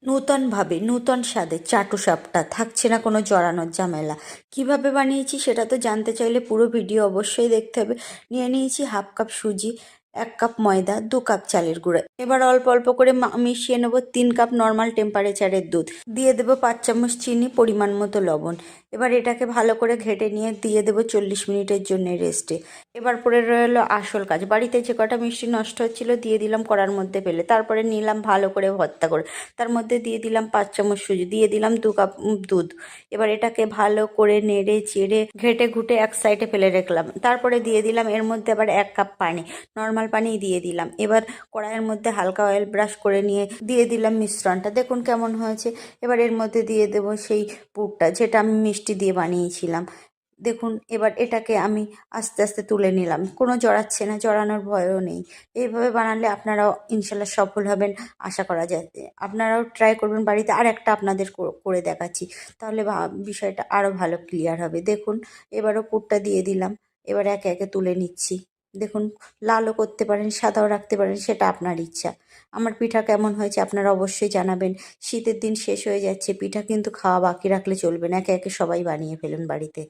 নূতনভাবে নূতন স্বাদে চাটুসাপটা, থাকছে না কোনো জড়ানোর ঝামেলা। কিভাবে বানিয়েছি সেটা তো জানতে চাইলে পুরো ভিডিও অবশ্যই দেখতে হবে। নিয়ে নিয়েছি 1/2 কাপ সুজি, 1 কাপ ময়দা, 2 কাপ চালের গুঁড়া। এবার অল্প অল্প করে মিশিয়ে নেবো 3 কাপ নর্মাল টেম্পারেচারের দুধ। দিয়ে দেবো 5 চামচ চিনি, পরিমাণ মতো লবণ। এবার এটাকে ভালো করে ঘেটে নিয়ে দিয়ে দেবো 40 মিনিটের জন্য রেস্টে। এবার পরে রইলো আসল কাজ। বাড়িতে যে কটা মিষ্টি নষ্ট হচ্ছিলো দিয়ে দিলাম কড়ার মধ্যে ফেলে। তারপরে নিলাম ভালো করে ভর্তা করে। তার মধ্যে দিয়ে দিলাম 5 চামচ সুজি, দিয়ে দিলাম 2 কাপ দুধ। এবার এটাকে ভালো করে নেড়ে চেড়ে ঘেটে ঘুটে এক সাইডে ফেলে রাখলাম। তারপরে দিয়ে দিলাম এর মধ্যে আবার 1 কাপ পানি, নর্মাল পানি দিয়ে দিলাম। এবার কড়াইয়ের মধ্যে হালকা অয়েল ব্রাশ করে নিয়ে দিয়ে দিলাম মিশ্রণটা। দেখুন কেমন হয়েছে। এবার এর মধ্যে দিয়ে দেবো সেই পুরটা, যেটা আমি মিষ্টি দিয়ে বানিয়েছিলাম। দেখুন এবার এটাকে আমি আস্তে আস্তে তুলে নিলাম। কোনো জড়াচ্ছে না, জড়ানোর ভয়ও নেই। এইভাবে বানালে আপনারাও ইনশাল্লাহ সফল হবেন আশা করা যায়। আপনারাও ট্রাই করবেন বাড়িতে। আর একটা আপনাদের করে দেখাচ্ছি, তাহলে বিষয়টা আরও ভালো ক্লিয়ার হবে। দেখুন এবারও পুরটা দিয়ে দিলাম। এবার একে একে তুলে নিচ্ছি। দেখুন, লালও করতে পারেন, সাদাও রাখতে পারেন, সেটা আপনার ইচ্ছা। আমার পিঠা কেমন হয়েছে আপনারা অবশ্যই জানাবেন। শীতের দিন শেষ হয়ে যাচ্ছে, পিঠা কিন্তু খাওয়া বাকি রাখলে চলবে না। একে একে সবাই বানিয়ে ফেলুন বাড়িতে।